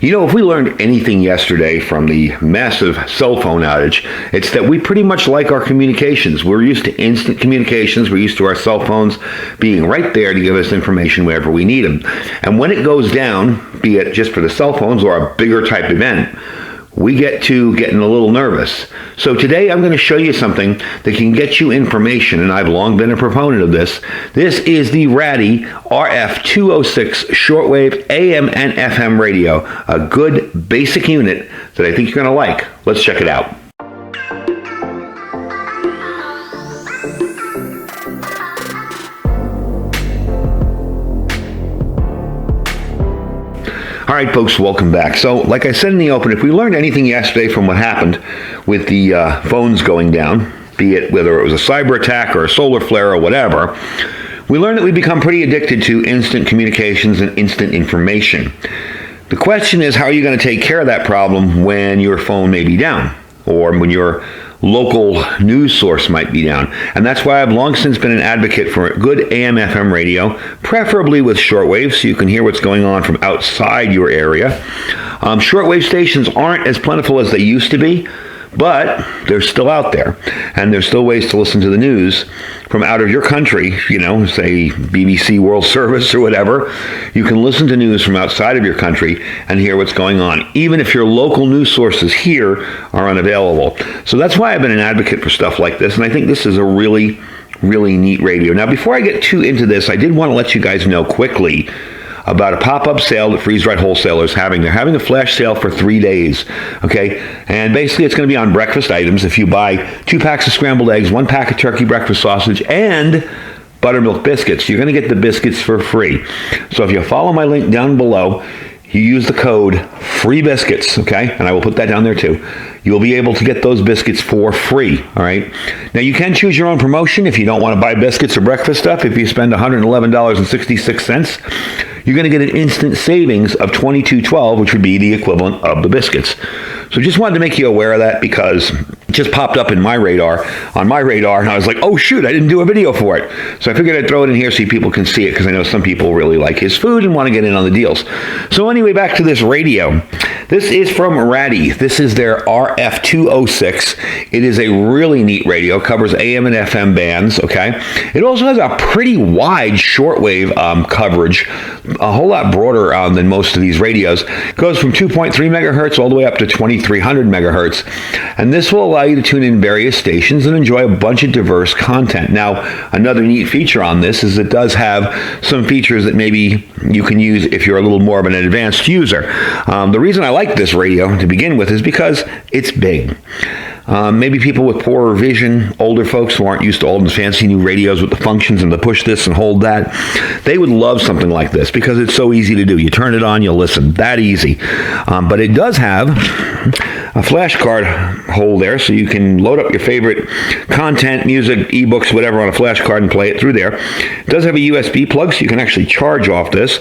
You know, if we learned anything yesterday from the massive cell phone outage, it's that we pretty much like our communications. We're used to instant communications. We're used to our cell phones being right there to give us information wherever we need them. And when it goes down, be it just for the cell phones or a bigger type event, we get to getting a little nervous. So today I'm going to show you something that can get you information, and I've long been a proponent of this. This is the Raddy RF206 Shortwave AM and FM radio, a good basic unit that I think you're going to like. Let's check it out. All right, folks, welcome back. So, like I said in the open, if we learned anything yesterday from what happened with the phones going down, be it whether it was a cyber attack or a solar flare or whatever, we learned that we become pretty addicted to instant communications and instant information. The question is, how are you going to take care of that problem when your phone may be down or when your local news source might be down? And that's why I've long since been an advocate for a good AM/FM radio, preferably with shortwave, so you can hear what's going on from outside your area. Shortwave stations aren't as plentiful as they used to be, but they're still out there, and there's still ways to listen to the news from out of your country, you know, say BBC World Service or whatever. You can listen to news from outside of your country and hear what's going on, even if your local news sources here are unavailable. So that's why I've been an advocate for stuff like this, and I think this is a really, really neat radio. Now, before I get too into this, I did want to let you guys know quickly about a pop-up sale that Freeze Right Wholesaler is having. They're having a flash sale for 3 days, okay? And basically it's going to be on breakfast items. If you buy 2 packs of scrambled eggs, 1 pack of turkey breakfast sausage, and buttermilk biscuits, you're going to get the biscuits for free. So if you follow my link down below, you use the code FREEBISCUITS, okay? And I will put that down there too. You'll be able to get those biscuits for free, all right? Now, you can choose your own promotion if you don't want to buy biscuits or breakfast stuff. If you spend $111.66, you're going to get an instant savings of $22.12, which would be the equivalent of the biscuits. So just wanted to make you aware of that because it just popped up on my radar, and I was like, oh shoot, I didn't do a video for it. So I figured I'd throw it in here so people can see it, because I know some people really like his food and want to get in on the deals. So anyway, back to this radio. This is from Raddy. This is their RF206. It is a really neat radio. It covers AM and FM bands, okay? It also has a pretty wide shortwave coverage, a whole lot broader than most of these radios. It goes from 2.3 megahertz all the way up to 2300 megahertz. And this will allow you to tune in various stations and enjoy a bunch of diverse content. Now, another neat feature on this is it does have some features that maybe you can use if you're a little more of an advanced user. The reason I like this radio to begin with is because it's big. Maybe people with poorer vision, older folks who aren't used to old and fancy new radios with the functions and the push this and hold that, they would love something like this because it's so easy to do. You turn it on, you'll listen. That easy. But it does have a flash card hole there, so you can load up your favorite content, music, ebooks, whatever on a flash card and play it through there. It does have a USB plug, so you can actually charge off this.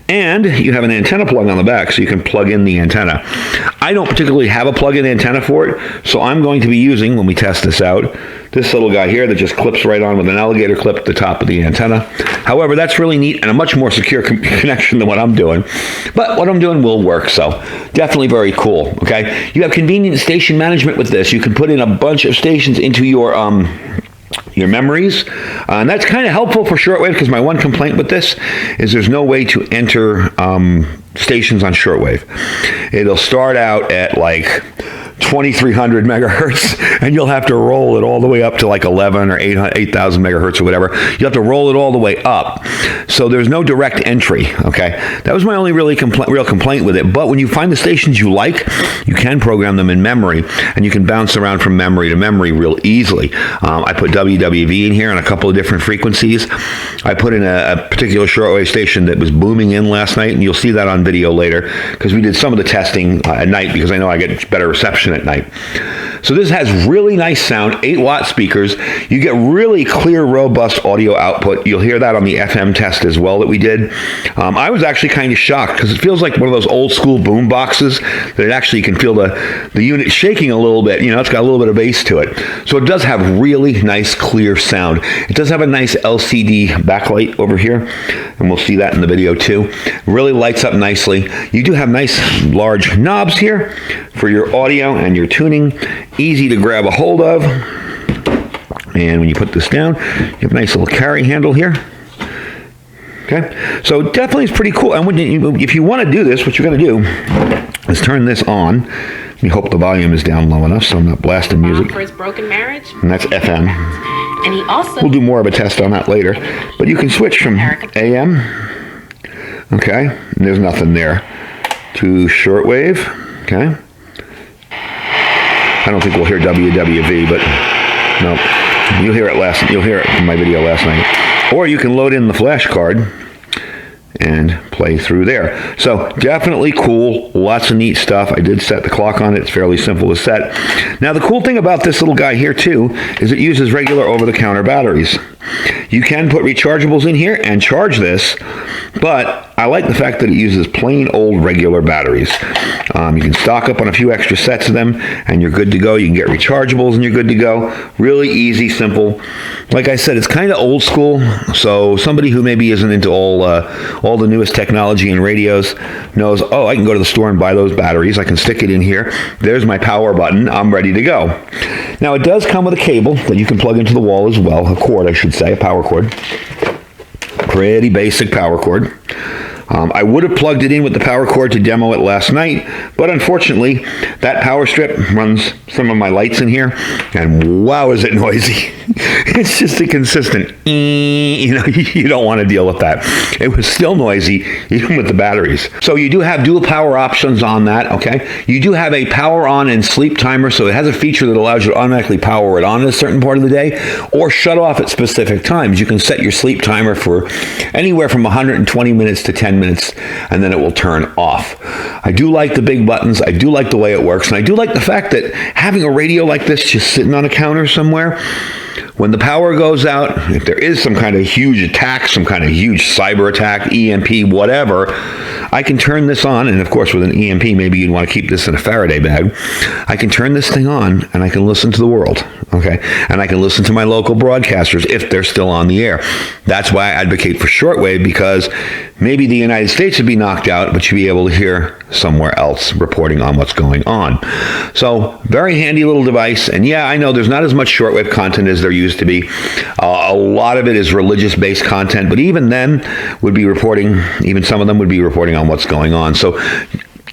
And you have an antenna plug on the back, so you can plug in the antenna. I don't particularly have a plug-in antenna for it, so I'm going to be using, when we test this out, this little guy here that just clips right on with an alligator clip at the top of the antenna. However, that's really neat and a much more secure connection than what I'm doing. But what I'm doing will work, so definitely very cool, okay? You have convenient station management with this. You can put in a bunch of stations into your memories, and that's kind of helpful for shortwave, because my one complaint with this is there's no way to enter stations on shortwave. It'll start out at like 2300 megahertz, and you'll have to roll it all the way up to like 11 or 8,000 megahertz or whatever. You have to roll it all the way up. So there's no direct entry, okay? That was my only real complaint with it. But when you find the stations you like, you can program them in memory, and you can bounce around from memory to memory real easily. I put WWV in here on a couple of different frequencies. I put in a particular shortwave station that was booming in last night, and you'll see that on video later, because we did some of the testing at night, because I know I get better reception at night. So this has really nice sound, 8-watt speakers. You get really clear, robust audio output. You'll hear that on the FM test as well that we did. I was actually kind of shocked because it feels like one of those old school boom boxes that it actually can feel the unit shaking a little bit. You know, it's got a little bit of bass to it. So it does have really nice, clear sound. It does have a nice LCD backlight over here, and we'll see that in the video too. Really lights up nicely. You do have nice large knobs here for your audio and your tuning. Easy to grab a hold of. And when you put this down, you have a nice little carry handle here. Okay, so definitely it's pretty cool. And if you want to do this, what you're going to do is turn this on. We hope the volume is down low enough so I'm not blasting music. For his broken marriage. And that's FM. And he also... We'll do more of a test on that later. But you can switch from AM, okay, and there's nothing there, to shortwave, okay. I don't think we'll hear WWV, but no, you'll hear it in my video last night. Or you can load in the flash card and play through there. So definitely cool, lots of neat stuff. I did set the clock on it. It's fairly simple to set. Now the cool thing about this little guy here too is it uses regular over-the-counter batteries. You can put rechargeables in here and charge this, but I like the fact that it uses plain old regular batteries. You can stock up on a few extra sets of them and you're good to go. You can get rechargeables and you're good to go. Really easy, simple. Like I said, it's kind of old school, so somebody who maybe isn't into all the newest technology and radios knows, oh, I can go to the store and buy those batteries. I can stick it in here. There's my power button. I'm ready to go. Now it does come with a cable that you can plug into the wall as well, a cord I should say, a power cord. Pretty basic power cord. I would have plugged it in with the power cord to demo it last night, but unfortunately, that power strip runs some of my lights in here, and wow, is it noisy. It's just a consistent, you know, you don't want to deal with that. It was still noisy, even with the batteries. So you do have dual power options on that, okay? You do have a power on and sleep timer, so it has a feature that allows you to automatically power it on at a certain part of the day, or shut off at specific times. You can set your sleep timer for anywhere from 120 minutes to 10 minutes, and then it will turn off. I do like the big buttons. I do like the way it works, and I do like the fact that having a radio like this just sitting on a counter somewhere, when the power goes out, if there is some kind of huge attack, some kind of huge cyber attack, EMP, whatever, I can turn this on, and of course with an EMP, maybe you'd want to keep this in a Faraday bag. I can turn this thing on, and I can listen to the world, okay? And I can listen to my local broadcasters if they're still on the air. That's why I advocate for shortwave, because maybe the United States would be knocked out, but you'd be able to hear somewhere else reporting on what's going on. So, very handy little device, and yeah, I know there's not as much shortwave content as there used to be. A lot of it is religious-based content, but even then would be reporting, even some of them would be reporting on what's going on. So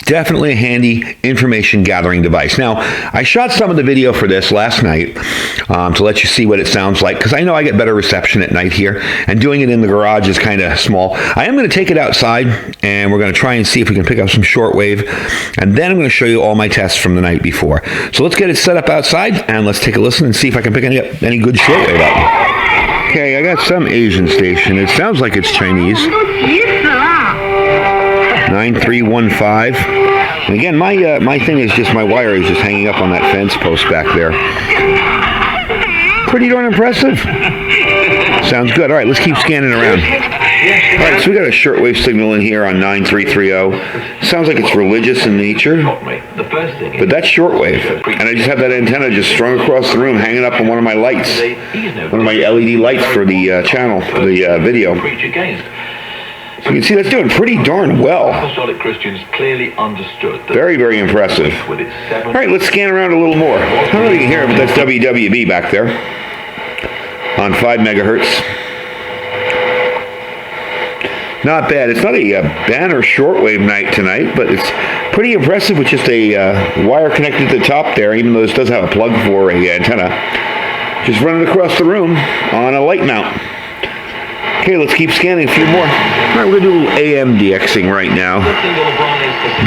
definitely a handy information gathering device. Now, I shot some of the video for this last night to let you see what it sounds like, because I know I get better reception at night here, and doing it in the garage is kind of small. I am going to take it outside, and we're going to try and see if we can pick up some shortwave, and then I'm going to show you all my tests from the night before. So let's get it set up outside, and let's take a listen and see if I can pick any good shortwave up. Okay, I got some Asian station. It sounds like it's Chinese. 9315. And again, my thing is just my wire is just hanging up on that fence post back there. Pretty darn impressive. Sounds good. All right, let's keep scanning around. All right, so we got a shortwave signal in here on 9330. Sounds like it's religious in nature, but that's shortwave. And I just have that antenna just strung across the room, hanging up on one of my lights, one of my LED lights for the channel, for the video. So you can see that's doing pretty darn well. Apostolic Christians clearly understood. Very, very impressive. All right, let's scan around a little more. I don't know if you can hear it, but that's WWB back there on 5 megahertz. Not bad. It's not a banner shortwave night tonight, but it's pretty impressive with just a wire connected to the top there, even though this does have a plug for a antenna. Just running across the room on a light mount. Okay, let's keep scanning a few more. All right, we're going to do a little AM DXing right now.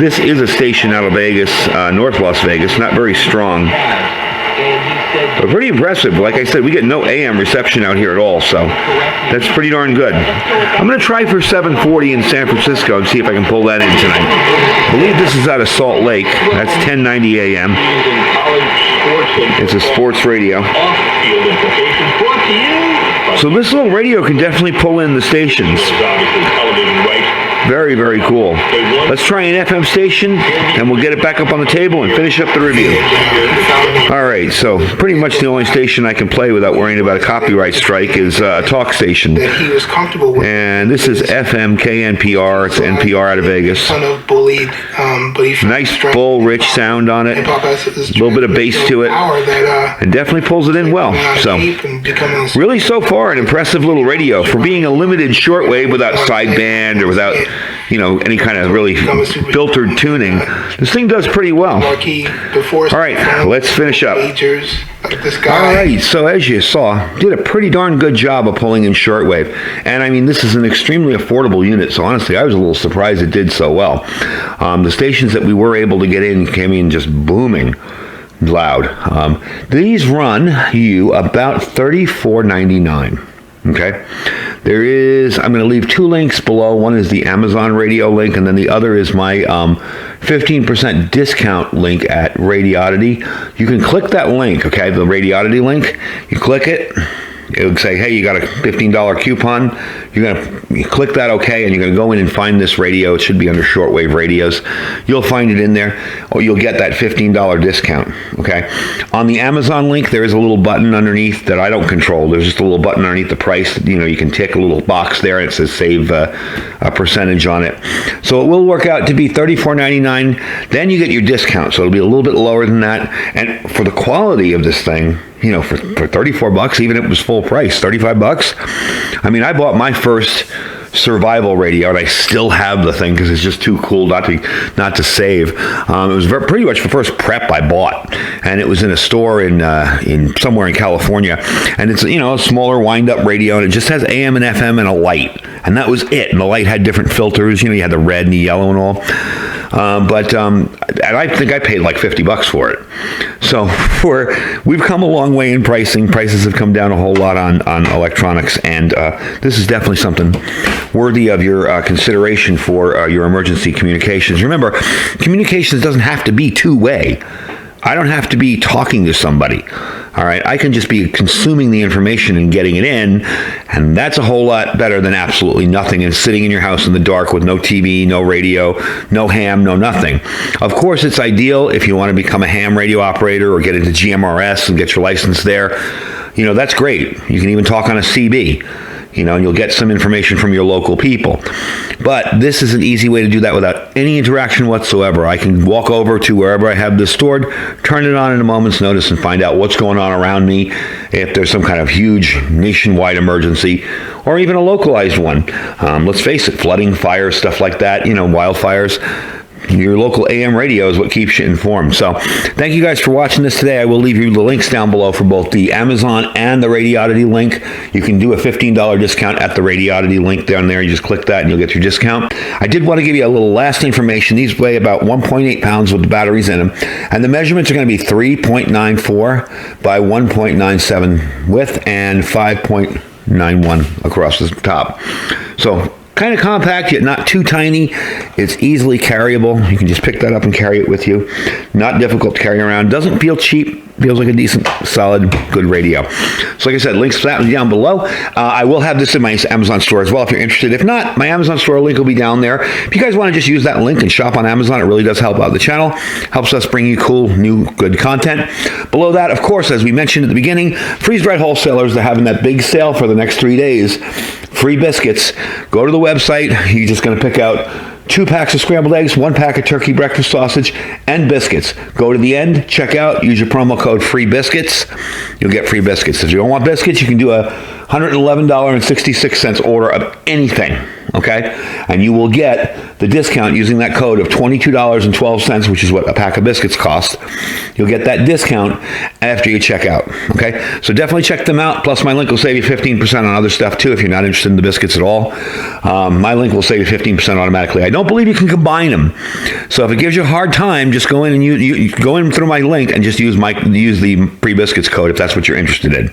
This is a station out of Vegas, North Las Vegas, not very strong. But pretty impressive. Like I said, we get no AM reception out here at all, so that's pretty darn good. I'm going to try for 740 in San Francisco and see if I can pull that in tonight. I believe this is out of Salt Lake. That's 1090 AM. It's a sports radio. Off-field implications brought to you. So this little radio can definitely pull in the stations. Obviously, television rights. Very, very cool. Let's try an FM station, and we'll get it back up on the table and finish up the review. All right, so pretty much the only station I can play without worrying about a copyright strike is a talk station. That he was comfortable with. And this is FM KNPR. It's NPR out of Vegas. Kind of bullied, but he Nice, full, rich sound on it. A little bit of bass to it. And definitely pulls it in well. So, really so far, an impressive little radio. For being a limited shortwave without sideband or without, any kind of really filtered tuning, this thing does pretty well. All right, let's finish up. All right, so as you saw, did a pretty darn good job of pulling in shortwave. And I mean, this is an extremely affordable unit, so honestly, I was a little surprised it did so well. The stations that we were able to get in came in just booming loud. These run you about $34.99. Okay, I'm going to leave two links below. One is the Amazon radio link, and then the other is my 15% discount link at Radioddity. You can click that link, okay, the Radioddity link. You click it. It would say, hey, you got a $15 coupon. You click that OK, and you're going to go in and find this radio. It should be under shortwave radios. You'll find it in there, or you'll get that $15 discount. Okay. On the Amazon link, there is a little button underneath that I don't control. There's just a little button underneath the price. You can tick a little box there, and it says save a percentage on it. So it will work out to be $34.99. Then you get your discount, so it'll be a little bit lower than that. And for the quality of this thing, for $34, even if it was full price, $35. I mean, I bought my first survival radio, and I still have the thing because it's just too cool not to save. It was pretty much the first prep I bought, and it was in a store in somewhere in California. And it's a smaller wind-up radio, and it just has AM and FM and a light, and that was it. And the light had different filters. You had the red and the yellow and all. And I think I paid like $50 for it. So we've come a long way in pricing. Prices have come down a whole lot on electronics, and this is definitely something worthy of your consideration for your emergency communications. Remember, communications doesn't have to be two-way. I don't have to be talking to somebody. All right, I can just be consuming the information and getting it in, and that's a whole lot better than absolutely nothing and sitting in your house in the dark with no TV, no radio, no ham, no nothing. Of course, it's ideal if you want to become a ham radio operator or get into GMRS and get your license there. That's great. You can even talk on a CB. And you'll get some information from your local people. But this is an easy way to do that without any interaction whatsoever. I can walk over to wherever I have this stored, turn it on in a moment's notice, and find out what's going on around me, if there's some kind of huge nationwide emergency, or even a localized one. Let's face it, flooding, fire, stuff like that, wildfires. Your local AM radio is what keeps you informed. So thank you guys for watching this today. I will leave you the links down below for both the Amazon and the Radioddity link. You can do a $15 discount at the Radioddity link down there. You just click that and you'll get your discount. I did want to give you a little last information. These weigh about 1.8 pounds with the batteries in them. And the measurements are going to be 3.94 by 1.97 width and 5.91 across the top. So kind of compact, yet not too tiny. It's easily carryable. You can just pick that up and carry it with you. Not difficult to carry around. Doesn't feel cheap. Feels like a decent, solid, good radio. So like I said, links to that down below. I will have this in my Amazon store as well if you're interested. If not, my Amazon store link will be down there. If you guys want to just use that link and shop on Amazon, it really does help out the channel. Helps us bring you cool, new, good content. Below that, of course, as we mentioned at the beginning, freeze-dried wholesalers, they're having that big sale for the next 3 days. Free biscuits. Go to the website. You're just going to pick out 2 packs of scrambled eggs, 1 pack of turkey breakfast sausage, and biscuits. Go to the end, check out, use your promo code FREEBISCUITS. You'll get free biscuits. If you don't want biscuits, you can do a $111.66 order of anything, okay? And you will get the discount using that code of $22.12, which is what a pack of biscuits cost. You'll get that discount after you check out, okay? So definitely check them out. Plus, my link will save you 15% on other stuff, too, if you're not interested in the biscuits at all. My link will save you 15% automatically. I don't believe you can combine them. So if it gives you a hard time, just go in and you go in through my link and just use the free biscuits code if that's what you're interested in,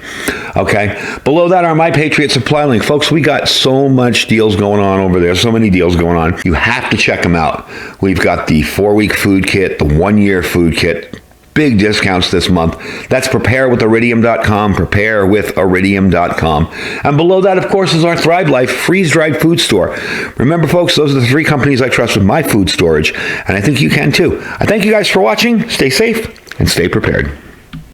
okay? Below that, our My Patriot Supply link. Folks, we got so much deals going on over there, so many deals going on. You have to check them out. We've got the 4-week food kit, the 1-year food kit, big discounts this month. That's preparewithiridium.com, preparewithiridium.com. And below that, of course, is our Thrive Life freeze-dried food store. Remember, folks, those are the 3 companies I trust with my food storage, and I think you can too. I thank you guys for watching. Stay safe and stay prepared.